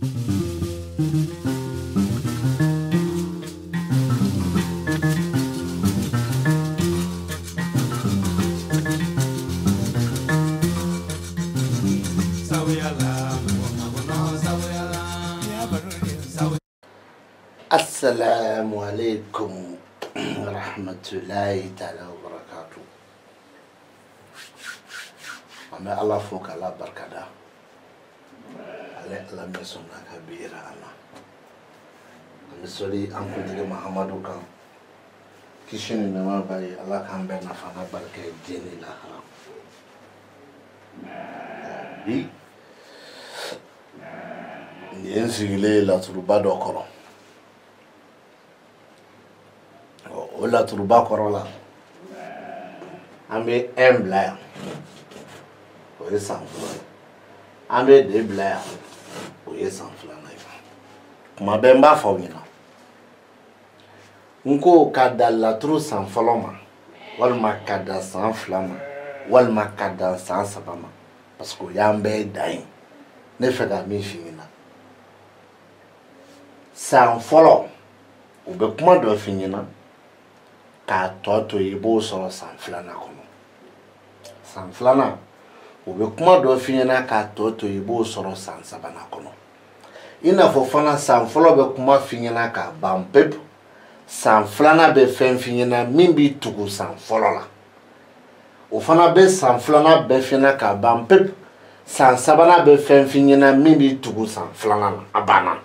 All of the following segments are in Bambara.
Assalamu alaikum rahmatullahi ta'ala wa barakatuh. Amma Allah foka Allah barkada. Allah me sunna kabira Allah. Misali an kudiri Muhammadu kan kishin na ma bai Allah kan bai na fana barka jini lahara. Bi yen sigile la turuba do koro. La turuba korola ambe embla o yesanfla ambe de bla o yesanfla na ifa kuma bemba fawina nko kada la turu sanfloma wal makada sanflama wal makada sansabama parce que yambe dai ne fega mi finina sanflo o be kuma do finina ka toto ibo so sanflana kono sanflana o be kuma do finyana ka toto ibo so sansabana kono ina fo fana sanflo be kuma finyana ka bampep sanflana be fen finyana mimbi tugu sanflo la o fana be sanflana be finyana ka bampep sansabana be fen finyana mimbi tugu sanflana abana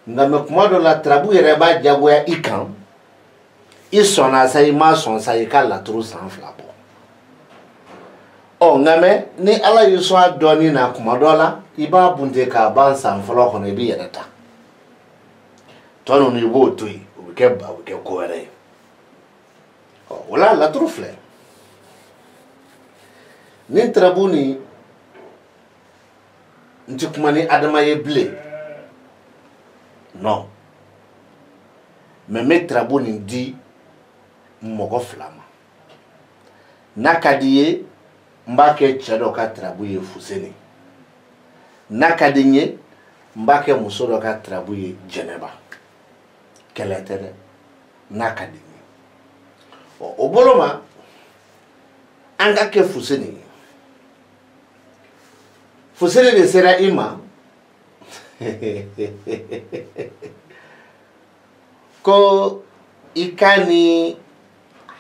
ngame kuma do la trabu yere ba jago ya ikan isona sai ma son sai kala turu sanfla bo o ngame ni ala yuso adoni na kuma dola iba bunde ka ban sanfla ko ne bi yedata tonu ni bo toyi o ke ba o ke ko ere o wala la turu fle ni trabuni nti kuma ni adama ye ble no me trabuni di mogo flama nakadiye mbake chedo ka trabuye fuseni nakadinye mbake musodo ka trabuye jeneba keletere nakadinye o boloma anga ke fuseni de sera ima ko ikani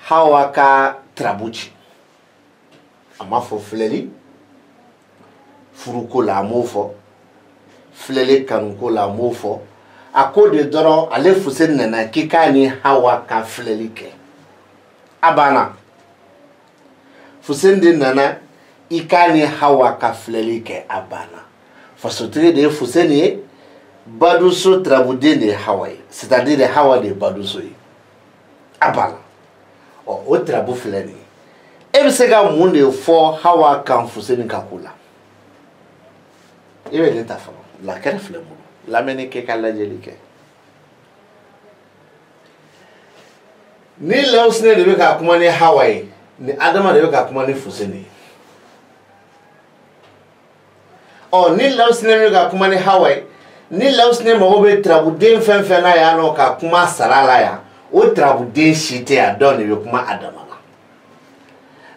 hawaka trabuchi amafo fleli furuko la mofo fleli kanko la mofo akode doro ale fusen nana kikani hawaka fleli ke abana fusen de nana ikani hawaka fleli ke abana fasotre de fuseni baduso trabude de hawai c'est-à-dire hawa de baduso abana o trabu fleni ebe sega munde fo hawa kan fuseni kakula ebe de ta fama la kere flemu la menike kala jelike ni lausne de be ka kuma ni hawai ni adama de be ka kuma ni fuseni o ni lausne de be ka kuma ni hawai ni lausne mo be trabu den fenfena ya no ka kuma sarala ya o trabude shite adon be kuma adama la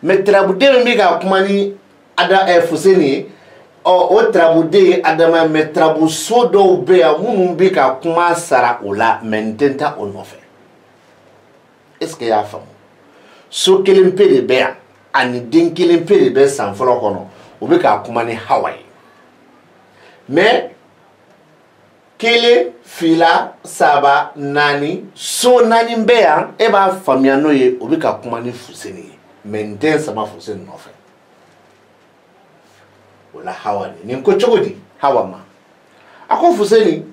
me trabude me ga kuma ni ada fuseni o trabude adama me trabu sodo be amunu be ka kuma sara ola mententa onofe est-ce que ya famu so kelimpe de be ani din kelimpe de be sanfolo kono o be ka kuma ni hawai me kele fila saba nani so nani mbea eba famiano ye obika kuma ni fuseni menten sama fuseni nofe wala hawa ni nko chogodi hawa ma ako fuseni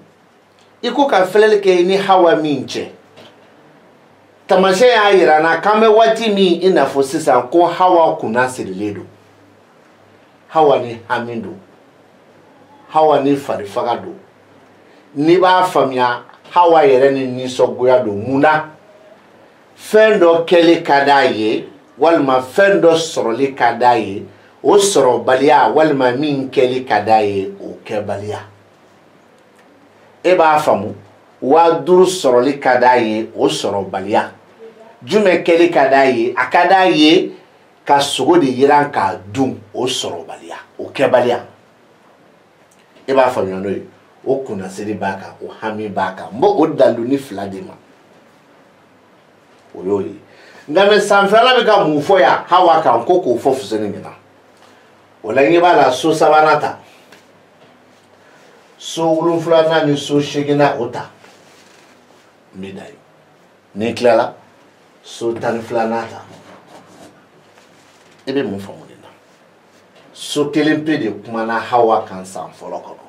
iko ka felele ke ni hawa minche tamashe ya ira na kame wati mi ina fusisa ko hawa kuna siriledo hawa ni hamindo hawa ni farifagado ni ba famia hawa yere ni sogoya do muna fendo kele kadaye walma fendo soroli kadaye o soro balia walma min kele kadaye o kebalia e b'a faamu wa duru sɔrɔli ka d'a ye o sɔrɔbaliya jumɛn kɛli ka d'a ye a ka d'a ye ka sogo de yiran k'a dun o sɔrɔbaliya o kɛbaliya e b'a faamuya n'o ye o kunnasiri b'a kan o hami b'a kan n b'o daluni fila de ma o y'o ye nka mɛ san filanan bɛ ka mun fɔ yan Hawa kan ko k'o fɔ Fuseni ɲɛna o la ɲɛ b'a la so sabanan ta so wolonfilanan ni so seginna o ta n bɛ da ye ni tilala so tan ni filanan ta i bɛ mun faamu nin na so kelen pe de kumana Hawa kan san fɔlɔ kɔnɔ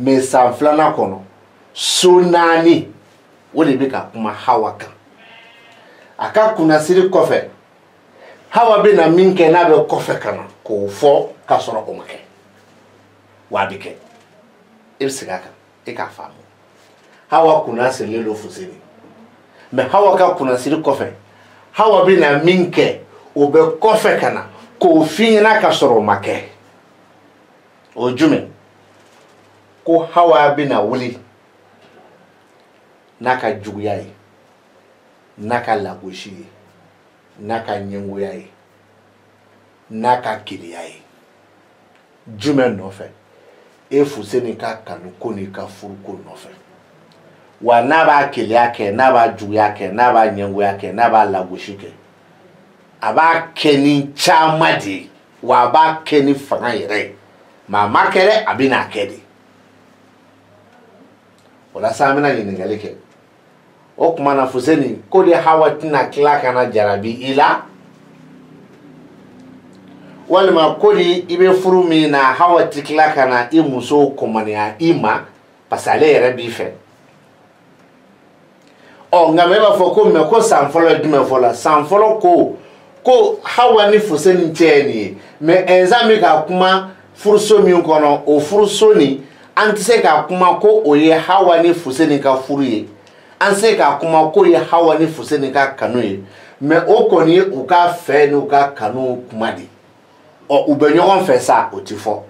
mɛ san filanan kɔnɔ so naani o de bɛ ka kuma Hawa kan a ka kunnasiri kɔfɛ Hawa bɛ na min kɛ n'a bɛ kɔfɛ ka na k'o fɔ k'a sɔrɔ o ma kɛ wa a bɛ kɛ e bɛ segin a kan e k'a faamu Hawa kunnasirilen don Fuseni mɛ Hawa ka kunnasiri kɔfɛ Hawa bɛ na min kɛ o bɛ kɔfɛ ka na k'o f'i ɲɛna k'a sɔrɔ o ma kɛ o ye jumɛn ko Hawa bɛ na wuli n'a ka juguya ye n'a ka lagosi ye n'a ka ɲɛngoya ye n'a ka keleya ye jumɛn nɔfɛ e Fuseni ka kanu ko n'i ka furu ko nɔfɛ wa n'a b'a keleya kɛ n'a b'a juguya kɛ n'a b'a ɲɛngoya kɛ n'a b'a lagosi kɛ a b'a kɛ ni caman de ye wa a b'a kɛ ni fanga yɛrɛ ye mɛ a ma kɛ dɛ a bɛ n'a kɛ de o la sa an bɛna ɲininkali kɛ o tuma na Fuseni ko de Hawa tɛna tila ka na jarabi i la walima ko de i bɛ furu min na Hawa tɛ tila ka na i muso kɔmaniya i ma parce que ale yɛrɛ b'i fɛ nka mɛ e b'a fɔ ko mɛ ko san fɔlɔ ye jumɛn fɔlɔ san fɔlɔ ko Hawa ni Fuseni cɛ ye nin ye mɛ ɛnzan bɛ ka kuma furuso min kɔnɔ o furuso nin an tɛ se k'a kuma ko o ye Hawa ni Fuseni ka furu ye an se k'a kuma ko ye Hawa ni Fuseni ka kanu ye mɛ o kɔni ye u ka fɛ n'u ka kanu kuma de u bɛ ɲɔgɔn fɛ sa o tɛ fɔ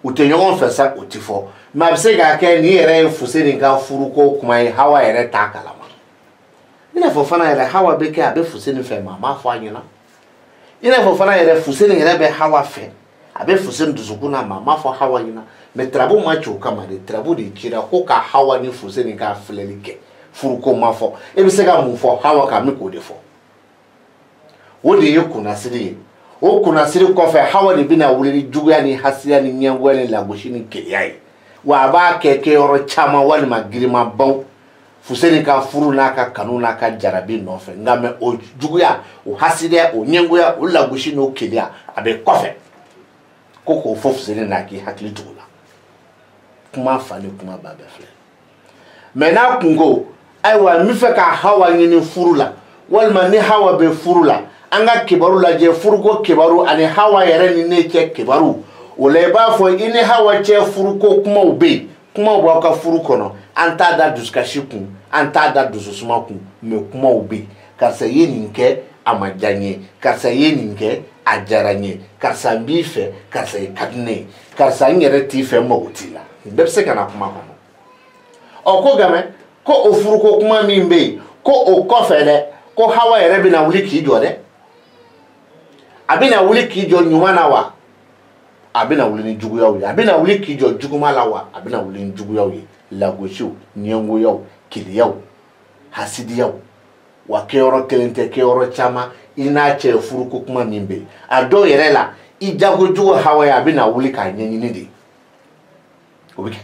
u tɛ ɲɔgɔn fɛ sa o tɛ fɔ mɛ a bɛ se k'a kɛ nin yɛrɛ ye Fuseni ka furuko kuma ye Hawa yɛrɛ t'a kalama i n'a fɔ fana yɛrɛ Hawa bɛ kɛ a bɛ Fuseni fɛ ma a m'a fɔ a ɲɛna i n'a fɔ fana yɛrɛ Fuseni yɛrɛ bɛ Hawa fɛ a bɛ Fuseni dusukun na ma a m'a fɔ Hawa ɲɛna mɛ tarabu ma ci o kama de tarabu de cira ko ka Hawa ni Fuseni ka filɛli kɛ furuko ma fɔ e bɛ se ka mun fɔ Hawa kan min k'o de fɔ o de ye kunnasiri ye o kunnasiri kɔfɛ Hawa de bɛna wuli ni juguya ni hasiya ni ɲɛngoya ni lagosi ni keleya ye wa a b'a kɛ yɔrɔ caman walima girimabaw Fuseni ka furu n'a ka kanu n'a ka jarabi nɔfɛ nka mɛ o juguya o hasiya o ɲɛngoya o lagosi n'o keleya a bɛ kɔfɛ ko k'o fɔ Fuseni n'a k'i hakili tugu la kuma fa ni kuma ba bɛɛ filɛ mɛ n'a kun ko ayiwa n bɛ fɛ ka Hawa ɲini furu la walima ni Hawa bɛ furu la an ka kibaru lajɛ furuko kibaru ani Hawa yɛrɛ ni ne cɛ kibaru o la i b'a fɔ i ni Hawa cɛ furuko kumaw bɛ yen kumaw b'aw ka furu kɔnɔ an t'a da dusukasi kun an t'a da dususuma kun mɛ kumaw bɛ yen karisa i ye nin kɛ a ma diya n ye karisa i ye nin kɛ a diyara n ye karisa n b'i fɛ karisa i ka di ne ye karisa n yɛrɛ t'i fɛ n mago t'i la nin bɛɛ bɛ se ka na kuma kɔnɔ ko gamɛ ko o furuko kuma min bɛ yen ko o kɔfɛ dɛ ko Hawa yɛrɛ bɛna wuli k'i jɔ dɛ a bɛna wuli k'i jɔ ɲuman na wa a bɛna wuli ni juguyaw ye a bɛna wuli k'i jɔ juguma la wa a bɛna wuli ni juguyaw ye lagosiw ɲɛngoyaw keleyaw hasidiyaw wa kɛyɔrɔ kelen tɛ kɛyɔrɔ caman i n'a cɛ furuko kuma min bɛ yen a dɔw yɛrɛ la i jagojugu Hawa ye a bɛna wuli k'a ɲɛɲini de o bɛ kɛ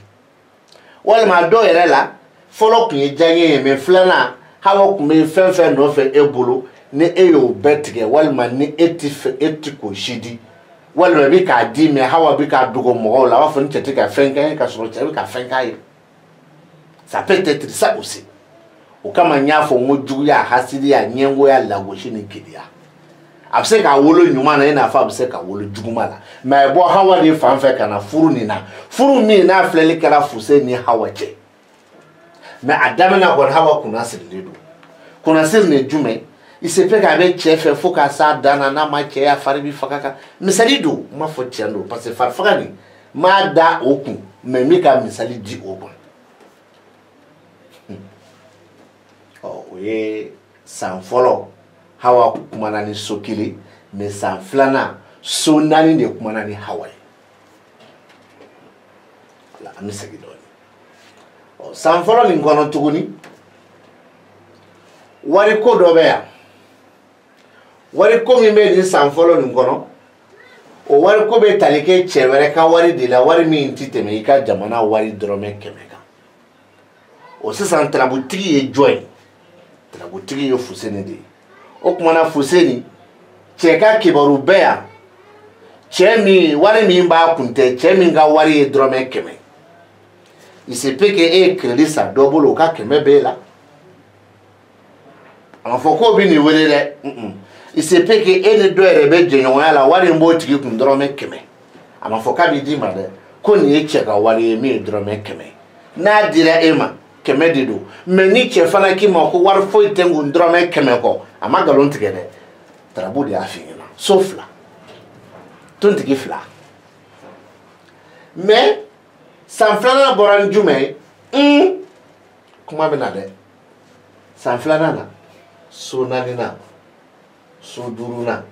walima a dɔw yɛrɛ la fɔlɔ tun ye diyaɲɛ ye mɛ filanan Hawa tun bɛ fɛn fɛn nɔfɛ e bolo ni e y'o bɛɛ tigɛ walima ni e tɛ fɛ e tɛ k'o si di walima i bɛ k'a di mɛ Hawa bɛ k'a dogo mɔgɔw la a b'a fɔ ni cɛ tɛ ka fɛn kɛ ka sɔrɔ cɛ bɛ ka fɛn k'a ye ça peut être ça aussi o kama n y'a fɔ n ko juguya hasidiya ɲɛngoya lagosi ni keleya a bɛ se k'a wolo ɲuman na i n'a fɔ a bɛ se k'a wolo juguma la mɛ a ye bɔ Hawa de fan fɛ ka na furu nin na furu min n'a filɛli kɛra Fuseni ni Hawa cɛ mɛ a daminɛ kɔni Hawa kunnasirilen don kunnasiri nin jumɛn i se fɛ k'a bɛ cɛ fɛ fo k'a s'a dan na n'a ma cɛ ya fari bɛ faga kan misali don n m'a fɔ tiɲɛ don parce que fari faga nin n m'a da o kun mɛ n bɛ ka misali di o kun ye san fɔlɔ Hawa kumana ni so kelen mais san filanan so naani de kumana ni Hawa ye voilà an bɛ segin dɔɔni san fɔlɔ nin kɔnɔ tuguni wari ko dɔ bɛ yan wari ko min bɛ nin san fɔlɔ nin kɔnɔ o wari ko bɛ tali kɛ cɛ wɛrɛ ka wari de la wari min ti tɛmɛ i ka jamana wari dɔrɔmɛ 100 kan o sisan tarabutigi ye jɔn ye tarabutigi ye Fuseni de ye o kumana Fuseni cɛ ka kibaru bɛɛ yan cɛ min wari min b'a kun tɛ cɛ min ka wari ye dɔrɔmɛ 100 il se peut que e ye crédit san dɔ bolo o ka 100 b'e la a ma fɔ k'o bɛ nin wele dɛ il se peut que e ni dɔ yɛrɛ bɛ jɛɲɔgɔnya la wari in b'o tigi kun dɔrɔmɛ 100 a ma fɔ k'a bɛ d'i ma dɛ ko nin ye cɛ ka wari ye min ye dɔrɔmɛ 100 n'a dira e ma 100 de don mais ni cɛ fana k'i ma ko wari foyi tɛ n kun dɔrɔmɛ 100 kɔ a ma nkalon tigɛ dɛ tarabu de y'a f'i ɲɛna so fila tontigi fila mais san filanan bɔra ni jumɛn ye kuma bɛ na dɛ san filanan na so naaninan so duurunan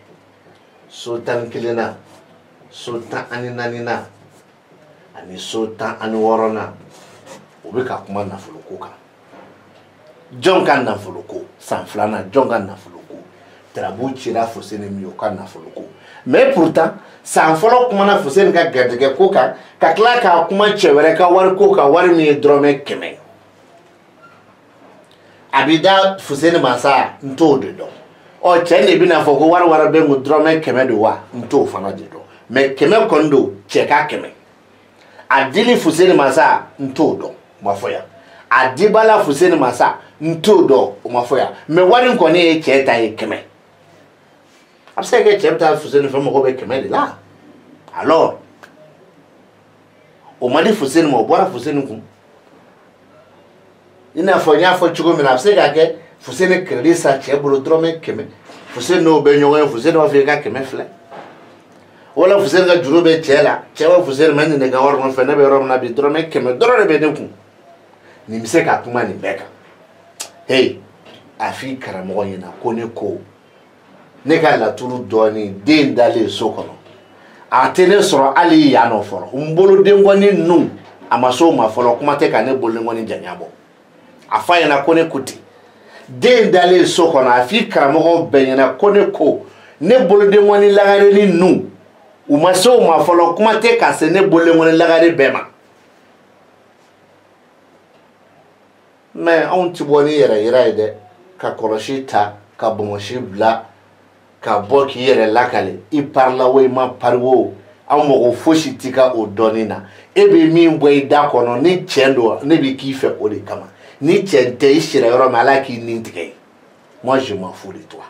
so 11nan so 14nan ani so 16nan o bɛ ka kuma nafolo ko kan jɔn ka nafolo ko san filanan jɔn ka nafolo ko tarabu cira Fuseni min ye o ka nafolo ko mais pourtant san fɔlɔ kumana Fuseni ka garijɛgɛ ko kan ka tila k'a kuma cɛ wɛrɛ ka wari ko kan wari min ye dɔrɔmɛ 100 a bɛ da Fuseni ma sa n t'o de dɔn cɛ de bɛna fɔ ko wari wɛrɛ bɛ n kun dɔrɔmɛ 100 don wa n t'o fana de dɔn mais 100 kɔni don cɛ ka 100 a dili Fuseni ma sa n t'o dɔn o ma fɔ yan a dibala Fuseni ma sa n t'o dɔn o ma fɔ yan mais wari in kɔni ye cɛ ta ye 100 a bɛ se ka kɛ cɛ bɛ taa Fuseni fɛ mɔgɔ bɛ 100 de la alors o ma di Fuseni ma o bɔra Fuseni kun i n'a fɔ n y'a fɔ cogo min na a bɛ se ka kɛ Fuseni crédit sa cɛ bolo dɔrɔmɛ 100 Fuseni n'o bɛ ɲɔgɔn ye Fuseni b'a fɔ i ka 100 filɛ wala Fuseni ka juru bɛ cɛ la cɛ b'a Fuseni ma nin de ka wari nɔfɛ ne bɛ yɔrɔ min na bi dɔrɔmɛ 100 dɔrɔn de bɛ ne kun nin bɛ se ka kuma nin bɛɛ kan hey a f'i karamɔgɔ ɲɛna ko ne ko ne ka laturu dɔɔni den dalen so kɔnɔ a tɛ ne sɔrɔ hali yan nɔ fɔlɔ n boloden kɔni ninnu a ma s'o ma fɔlɔ kuma tɛ ka ne boloden kɔni janya bɔ a f'a ɲɛna ko ne ko ten den dalen so kɔnɔ a f'i karamɔgɔ bɛɛ ɲɛna ko ne ko ne boloden kɔni lagareni ninnu u ma s'o ma fɔlɔ kuma tɛ ka se ne boloden kɔni lagare bɛɛ ma mais anw ti bɔ ni yɛrɛ yira ye dɛ ka kɔlɔsi ta ka bɔnmɔsi bila ka bɔ k'i yɛrɛ lakale i parila o i ma pari o an mɔgɔ fosi t'i ka o dɔɔni na e bɛ min bɔ i da kɔnɔ ni tiɲɛ don ne bɛ k'i fɛ o de kama ni tiɲɛ tɛ i sira yɔrɔ min ala k'i nin tigɛ ye moi je m'en fous de toi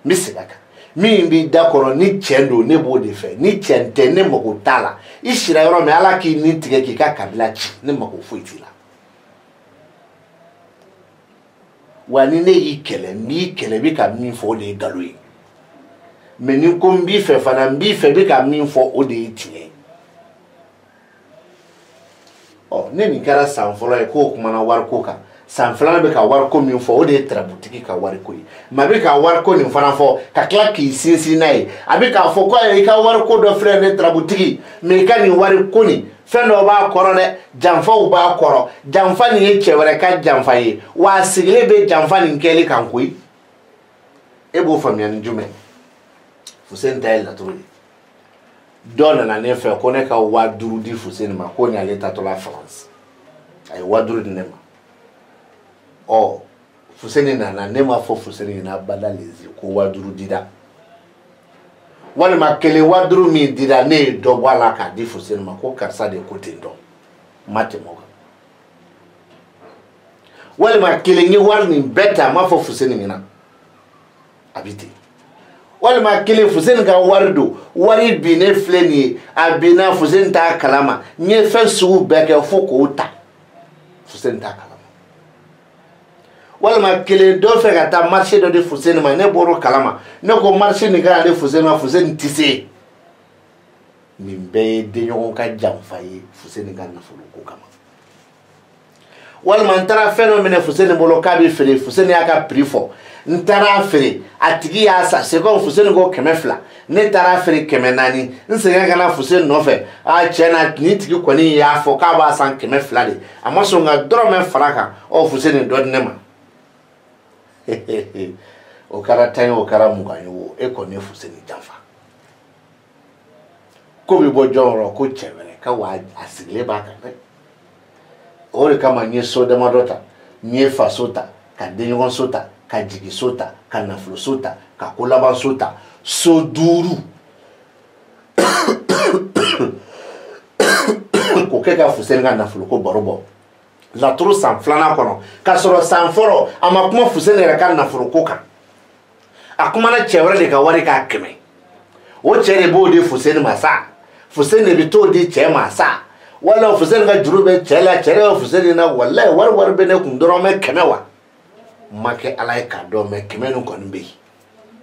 n bɛ segin a kan min b'i da kɔnɔ ni tiɲɛ don ne b'o de fɛ ni tiɲɛ tɛ ne mago t'a la i sira yɔrɔ min ala k'i nin tigɛ k'i ka kabila ci ne mago foyi t'i la wa ni ne y'i kɛlɛ n b'i kɛlɛ bɛ ka min fɔ o de ye nkalon ye mais ni ko n b'i fɛ fana n b'i fɛ bɛ ka min fɔ o de ye tiɲɛ ye ne nin kɛra san fɔlɔ ye k'o kumana wariko kan san filanan bɛ ka wariko min fɔ o de ye tarabutigi ka wariko ye mais a bɛ ka wariko nin fana fɔ ka tila k'i sinsin n'a ye a bɛ k'a fɔ ko i ka wariko dɔ filɛ ne tarabutigi mais i ka nin wariko nin fɛn dɔ b'a kɔrɔ dɛ janfaw b'a kɔrɔ janfa nin ye cɛ wɛrɛ ka janfa ye wa a sigilen bɛ janfa nin kɛli kan koyi e b'o faamuya ni jumɛn Fuseni ta ye laturu ye dɔ nana ne fɛ ko ne ka 5000 di Fuseni ma ko ni ale tatɔla France a ye 5000 di ne ma Fuseni nana ne ma fɔ Fuseni ɲɛna abada lezi ko 5000 dira walima kelen 5000 min dira ne ye dɔ bɔ a la k'a di Fuseni ma ko karisa de ko ten dɔn ma tɛmɛ o kan walima kelen ye wari nin bɛɛ ta a ma fɔ Fuseni ɲɛna a bɛ ten walima kelen Fuseni ka wari don wari binnen filɛ nin ye a binna Fuseni t'a kalama n ye fɛn sugu bɛɛ kɛ fo k'o ta Fuseni t'a kalama walima kelen dɔ fɛ ka taa marché dɔ di Fuseni ma ne bɔr'o kalama ne ko marché nin ka di Fuseni ma Fuseni tɛ se nin bɛɛ ye denɲɔgɔn ka janfa ye Fuseni ka nafolo ko kama walima ntara feno mene Fuseni bolo kabi fere Fuseni aka prix fo ntara fere atigi ya sa c'est comme Fuseni go kemefla ne tara fere kemenani nsega kana Fuseni no fe a chena ni tigi kwani ya fo ka ba san kemefla de amaso nga drome faraka o Fuseni do nema o kara tan o kara muganyo e ko ne Fuseni janfa ko bi bo jonro ko chevere ka wa asigle ba ka ore kama nye soda madota nye fa sota ka denyon sota ka jigi sota ka naflo sota ka kulaban sota so duru ko ke ka Fuseni ga naflo ko borobo la turu san flana kono ka soro san foro ama kuma Fuseni ra ka naflo ko ka akuma na chewre de ka wari ka keme o chere bo de Fuseni masa Fuseni bi to di che masa wala Fuseni ga jurube chela chere Fuseni na wallahi war bene kundoro me kemewa make alai ka do me kemenu konbe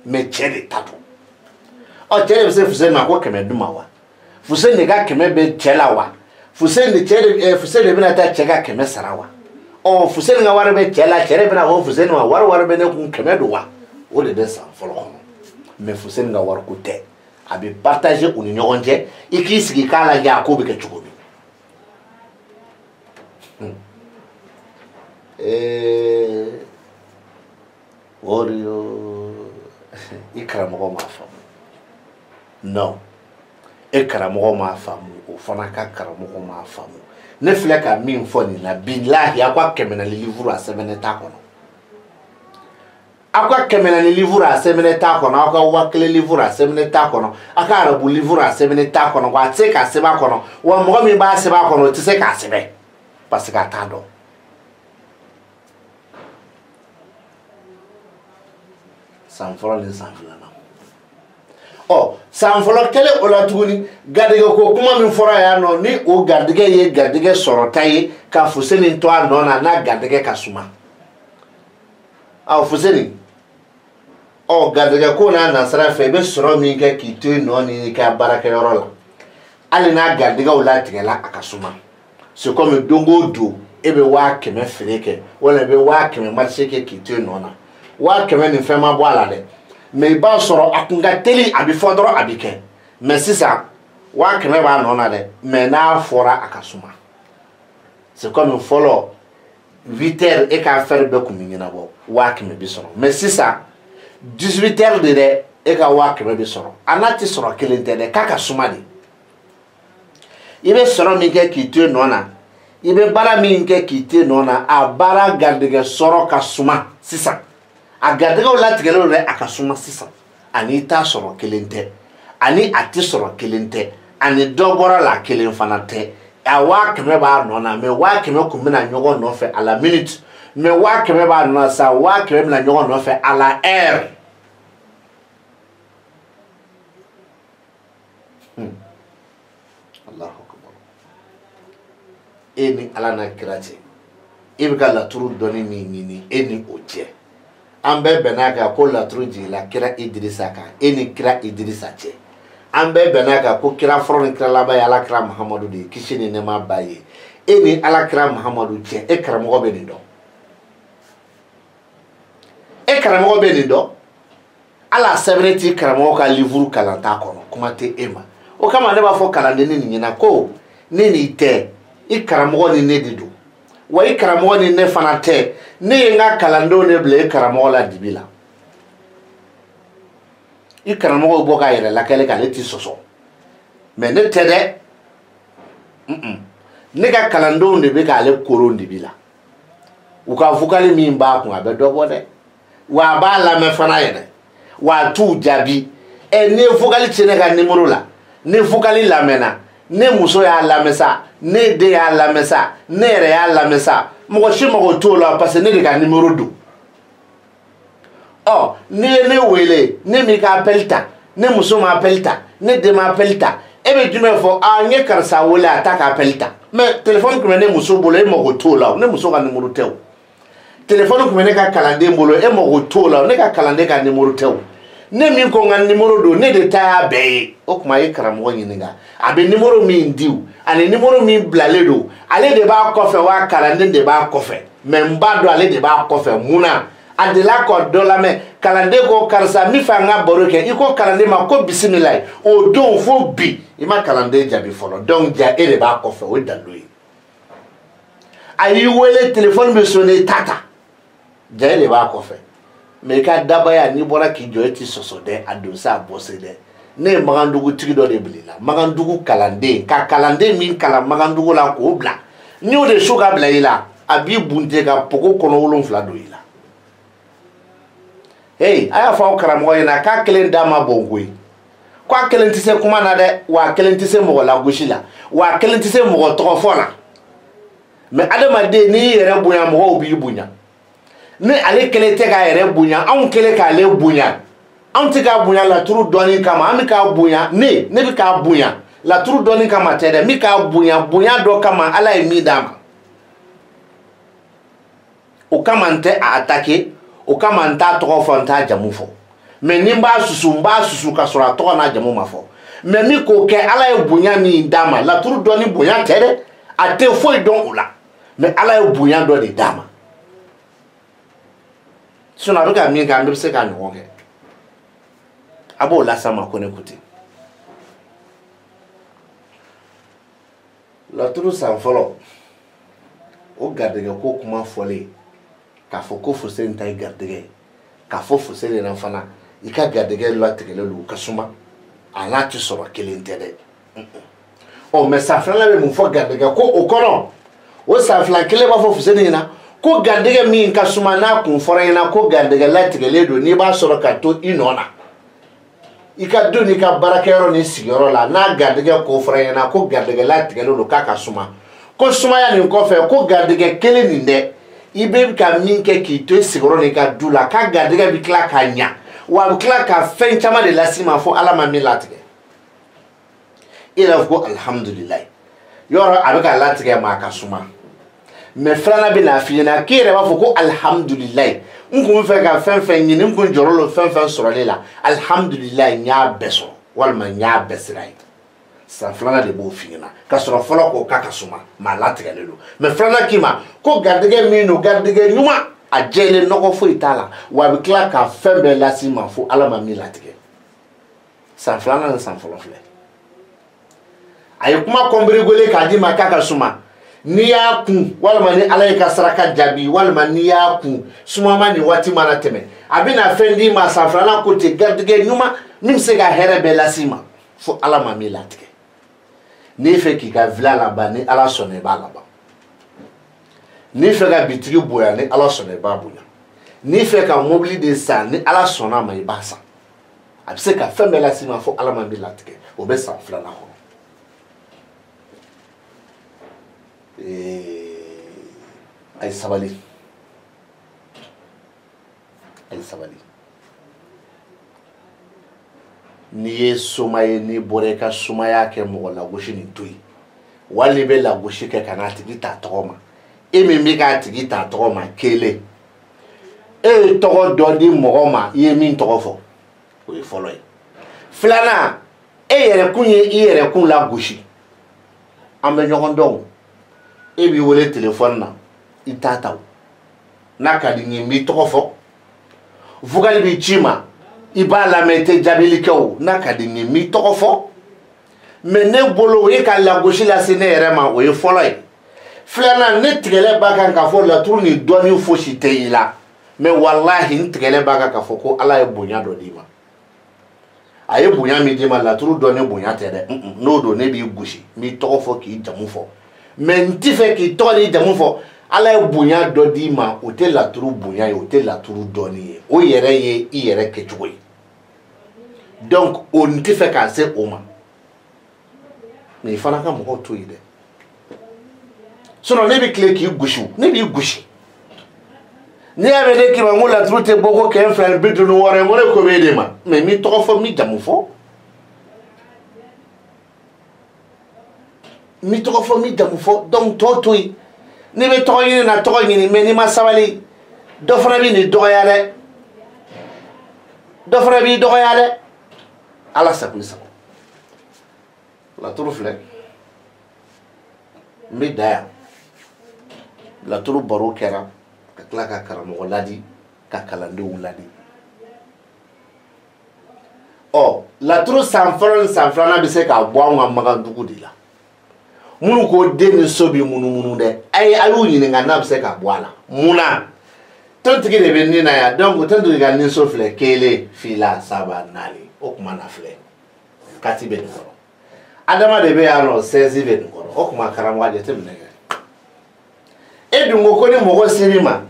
me chere tatu o chere se Fuseni ma ko keme dumawa Fuseni ga keme be chela wa Fuseni chere Fuseni bina ta chega keme sarawa o Fuseni ga war be chela chere bina ho Fuseni wa war bene kun keme do wa o de be san folo me Fuseni ga war ko te abi partager uni ñogonje iki sigi kala ja ko be ke chugobi Orio ikramo ma famu non ikramo ma famu o fana ka kramo ma famu ne fleka min foni na billahi akwa kemena livre a 7 ta kono akwa kemena livre a 7 ta kono akwa wakle livre a 7 ta kono aka arabu livre a 7 ta kono kwa tseka seba kono wa mo mi ba seba kono tseka sebe parce que atando sanfolo ni sanfilana oh sanfolo kele ola tuguni gardige ko kuma min fora ya no ni o gardige sorotaye ka Fuseni to anona na gardige kasuma Fuseni o gardige ko na nasara fe be soro mi ke kitu no ni ka baraka yorola ali na gardige ola tigela akasuma c'est comme dongo do ebe wa keme freke wala be wa keme marché ke kitu no na wa keme ni fema boala de me ba soro akunga teli abi fodoro abike me sisa wa keme ba no na de me na fora akasuma c'est comme follow 8h e ka faire be kuminyina bo wa keme bi soro me sisa 18h de e ka wa keme bi soro anati soro kelente de kaka suma de ibe soro mi ke kitu no na ibe bara mi nke kitu no na abara gardige soro kasuma sisa a gardiga wala tigelo re akasuma sisa ani ta soro kelente ani ati soro kelente ani dogora la kelen fanate awa keme ba no na me wa keme ku mina nyogo no fe à la minute me wa keme ba no sa wa keme mina nyogo no fe à la heure Allahu akbar eni ala na kirati ibga la turu doni ni eni oje ambe benaka ko la truji la kira Idrissa ka eni kira Idrissa che ambe benaka ko kira fron kira la ba ya la kira Muhammadu de kishini ne ma baye eni ala kira Muhammadu che e kira mo be ni do e kira mo be ni do ala seventy kira mo ka livre kalanta kono kuma te ema o kama ne ba fo kalande ni nyina ko ni te i kira mo ni ne dido wa ikramo ni ne fanate ni nga kalando ne ble ikramo la dibila ikramo bo ka yere la kele ka leti soso me ne tede ne ga kalando ne be ka le koro dibila u ka fukali mi mba ku abe dobo de wa ba la me fana yere wa tu jabi e ne fukali chene ga nimuru la ne fukali la mena ne muso ya la mesa ne de ya la mesa ne re ya la mesa mo shi mo to la parce ne de ka numéro 2 oh ne wele ne mi ka appelta ne muso ma appelta ne de ma appelta e be jume fo a nye karsa wole ataka appelta mais téléphone ko ne muso bolo e mo to la ne muso ka numéro tew téléphone ko ne ka kalande bolo e mo to la ne ka kalande ka numéro tew ne min ko ngan numéro do ne de ta be o kuma ye karamo nyiniga abe numéro min diu ani numéro min blale do ale de ba kofe wa kalande de ba kofe memba do ale de ba kofe muna adela ko do la me kalande ko karsa mi fa nga boroke iko kalande ma ko bismillah o don fo bi ima kalande jabi folo donc ja ele ba kofe o dalui ayi wele téléphone be sonné tata ja ele ba kofe mais ka dabaya ni bora ki joeti sosode adosa bosede ne magandugu tigido de bilila magandugu kalande ka kalande min kala magandugu la ko bla ni o de suga bla ila abi bunte ka poko kono wolon fla do ila hey aya fa karamo ina ka kelen dama bongwe kwa kelen tise kuma na de wa kelen tise mo la gushila wa kelen tise mo to fola mais adama de ni yere bunya mo obi bunya ni ale kele te ka yere bunya an kele ka le bunya an te ka bunya la turu doni kama an ka bunya ne bi ka bunya la turu doni kama te de mi ka bunya do kama ala e mi dama o kama nte a attaquer o kama nta to fonta jamu fo mais ni mba susu ka sura to na jamu ma fo mais mi ko ke ala e bunya mi dama la turu doni bunya te de a te fo don ula mais ala e bunya do de dama suna ruga mi ga mbese ka no ke abo la sama ko ne kuti la turu san folo o gardege ko kuma fole ka fo ko fo sen tay gardege ka fo se le na fana ika gardege lo ategele lu kasuma ala ti so ba kelentede o me sa fala be mu fo gardege ko o kono o sa fala kele ba fo se ni na ko gardege mi nka suma na kun fora ina ko gardege la tigele do ni ba soro ka to inona ika do ni ka barakero ni sigoro la na gardege ko fora ina ko gardege la tigele do ka suma ko suma ya ni ko fe ko gardege kele ni de ibe ka mi ke ki to sigoro ni ka dula ka gardege bi kla ka nya wa bi kla ka fen chama de la sima fo ala ma mi latige ila ko alhamdulillah yoro abika latige ma ka suma mais frana bi na fina kire ba fo ko alhamdulillah ngum fe ka fen nyini ngum jorolo fen soro la alhamdulillah nya beso walma nya besrai sa frana de bo fina ka soro folo ko ka suma ma latige le do mais frana kima ko gardege mi no gardege nyuma a jele no ko fo itala wa bi kla ka fen be la sima fo ala ma mi latige sa frana na san folo fle ay kuma kombere gole ka di ma ka suma ni ya kun walma ni ala ka saraka jabi walma ni ya kun suma ma ni wati mana teme abina fendi ma safrana ko te gardige nyuma nim se ga here be lasima fo ala ma mi latike ni fe ki ga vla la ba ni ala sone ba la ba ni fe ga bitigi boya ni ala sone ba boya ni fe ka mobili de sa ni ala sona ma ba sa abse ka fe be lasima fo ala ma mi latike o be safrana ko ay sabali ni ye somaye ni bore ka somaya ke mo la goshi ni toyi wali be la goshi ke kana tigi ta togoma e mi mi ka tigi ta togoma kele e togo do di mogoma ye min togo fo o e folo e flana e yere kunye e yere kun la goshi ambe nyogon don e bi wole téléphone na itata na ka di mi togo fo vugali bi chima iba la mete jabili ko na ka di mi togo fo mais ne bolo e ka la goshi la sene erema o e folo e flana ne tigele baka ka fo la tour ni doni fo shite ila mais wallahi n tigele baka ka fo ko ala e bonya do dima aye bonya mi dima la tour doni bonya tere no do ne bi goshi mi togo fo ki jamu fo mais nti fe ki toli jamu fo ala e bonya do di ma o te la turu bonya o te la turu doni o yere ye i yere ke chugo donc o nti fe ka se o ma ni fana ka mo to yi de sono ne bi kle ki gushu ne bi gushi ni ave de ki ma mo la turu te boko ke frère bidu no wore mo ko be de ma mais mi to fo mi jamu fo mi to fo mi jamu fo donc to yi ni be to yi na to yi ni me ni ma sabali do fana bi ni do ya re dɔ fana b'i dɔgɔya dɛ ala sago i sago laturu filɛ n bɛ da yan laturu baro kɛra ka tila ka karamɔgɔ ladi ka kalandenw ladi laturu san fɔlɔ ni san filanan bɛ se k'a bɔ anw ka Magandugu de la minnu ko den ni so bɛ munumunu dɛ a y'u ɲininka n'a bɛ se k'a bɔ a la munna tontigi de bɛ nin na yan donc tontigi ka nin so filɛ 1 2 3 4 o kuma na filɛ kati bɛ nin kɔrɔ Adama de bɛ yan nɔ 16 bɛ nin kɔrɔ o kuma karamɔgɔ jateminɛ kɛ e dun ko ni mɔgɔ ser'i ma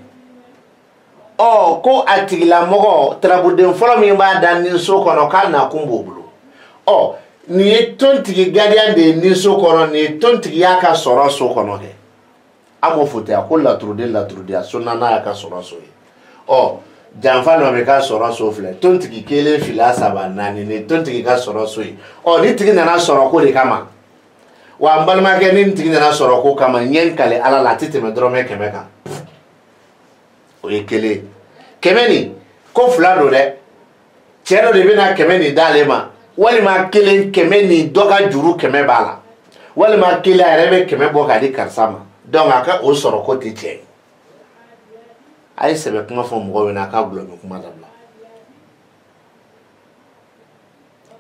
ko a tigilamɔgɔ tarabuden fɔlɔ min b'a da nin so kɔnɔ k'a nakun b'o bolo nin ye tontigi gardien de ye nin so kɔnɔ nin ye tontigi y'a ka sɔrɔ so kɔnɔ kɛ an m'o fɔ ten a ko laturuden so naani y'a ka sɔrɔ so ye janfa dɔ bɛ ka sɔrɔ so filɛ tontigi 1 2 3 4 nin tontigi ka sɔrɔ so ye ni tigi nana sɔrɔ ko de kama wa n balimakɛ ni nin tigi nana sɔrɔ ko kama n ye n kale ala la a tɛ tɛmɛ dɔrɔmɛ 100 kan o ye 1 100 nin ko 2 don dɛ cɛ dɔ de bɛna 100 nin d'ale ma walima 1 100 nin dɔ ka juru 100 b'a la walima 1 a yɛrɛ bɛ 100 bɔ k'a di karisa ma donc a ka o sɔrɔ ko tɛ tiɲɛ ye a ye sɛbɛ kuma fɔ mɔgɔw ɲɛna a k'a gulɔmin kuma dabila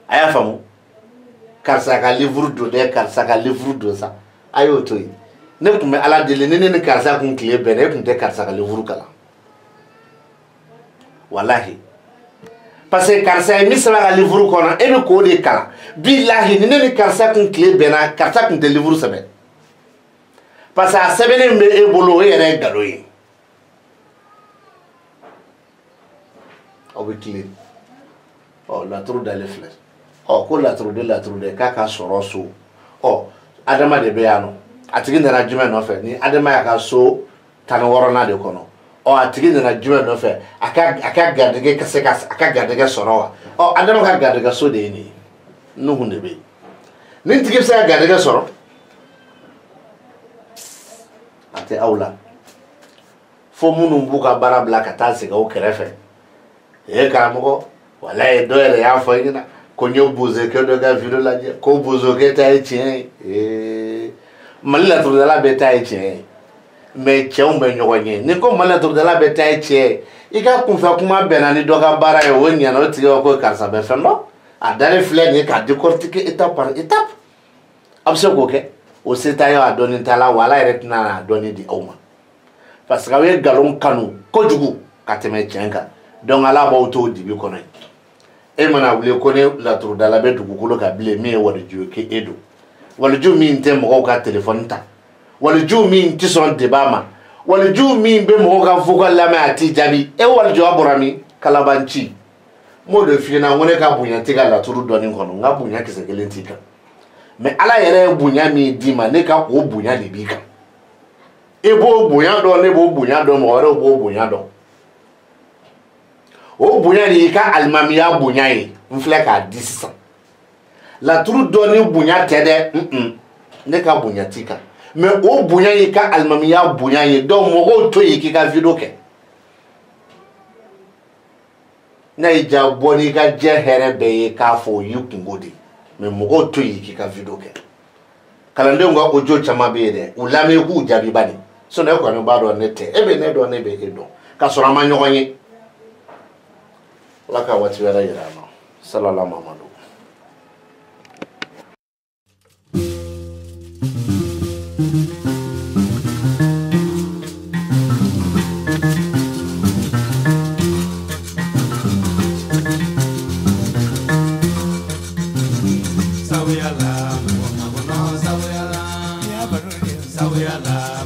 a y'a faamu karisa ka livre don dɛ karisa ka livre don sa a y'o to yen ne tun bɛ ala deli ni ne ni karisa kun tile bɛnna e tun tɛ karisa ka livre kalan walahi parce que karisa ye min sɛbɛn a ka livre kɔnɔ e bɛ k'o de kalan bilahi ni ne ni karisa kun tile bɛnna karisa kun tɛ livre sɛbɛn parce que a sɛbɛnnen bɛ e bolo o yɛrɛ ye nkalon ye aw bɛ tile laturu dalen filɛ ko laturuden k'a ka sɔrɔ so Adama de bɛ yan nɔ a tigi nana jumɛn nɔfɛ ni Adama y'a ka so 16nan de kɔnɔ a tigi nana jumɛn nɔfɛ a ka garijɛgɛ ka se ka a ka garijɛgɛ sɔrɔ wa Adama ka garijɛgɛ so de ye nin ye Nuhun de bɛ yen nin tigi bɛ se ka garijɛgɛ sɔrɔ a tɛ aw la fo minnu b'u ka baara bila ka taa sigi aw kɛrɛfɛ karamɔgɔ walayi dɔ yɛrɛ y'a fɔ i ɲɛna ko n ye bozokɛ dɔ ka video lajɛ ko bozokɛ ta ye tiɲɛ ye Mali laturudala bɛɛ ta ye tiɲɛ ye mais cɛw bɛ ɲɔgɔn ye ni ko Mali laturudala bɛɛ ta ye tiɲɛ ye i ka kunfɛ kuma bɛnna ni dɔ ka baara ye o ɲɛna o tigi ko karisa bɛ fɛn dɔn a dalen filɛ nin ye k'a décortiquer étape par étape a bɛ se k'o kɛ o se t'a ye a dɔnni t'a la wa ala yɛrɛ tɛna n'a dɔnni di aw ma parce que aw ye nkalon kanu kojugu ka tɛmɛ tiɲɛ kan donc ala b'aw to dibi kɔnɔ e mana wuli ko ne laturudala bɛ dugukolo kan bilen min ye waliju ye k'e don waliju min tɛ mɔgɔw ka téléphone ta waliju min tɛ sɔn débat ma waliju min bɛ mɔgɔw ka vocal lamɛn a t'i jaabi e waliju a bɔra min kalabanci m'o de f'i ɲɛna ko ne ka bonya tɛ ka laturu dɔnni kɔnɔ n ka bonya kisɛ kelen t'i kan mais ala yɛrɛ ye bonya min d'i ma ne ka o bonya de b'i kan e b'o bonya dɔn ne b'o bonya dɔn mɔgɔ wɛrɛw b'o bonya dɔn o bonya de y'i ka alimamiya bonya ye n filɛ k'a di sisan laturu dɔnni bonya tɛ dɛ ne ka bonya t'i kan mais o bonya y'i ka alimamiya bonya ye donc mɔgɔw to yen k'i ka video kɛ n'a y'i diya bɔ n'i ka diɲɛ hɛrɛ bɛɛ ye k'a fɔ o y'i kungo de mais mɔgɔw to yen k'i ka video kɛ kalandenw ka audio caman bɛ yen dɛ u lamɛn k'u jaabi bani sinon e kɔni b'a dɔn ne tɛ e bɛ ne dɔn ne bɛ e dɔn k'a sɔrɔ an ma ɲɔgɔn ye ala ka waati wɛrɛ yira an na salala mamadu Sawiyala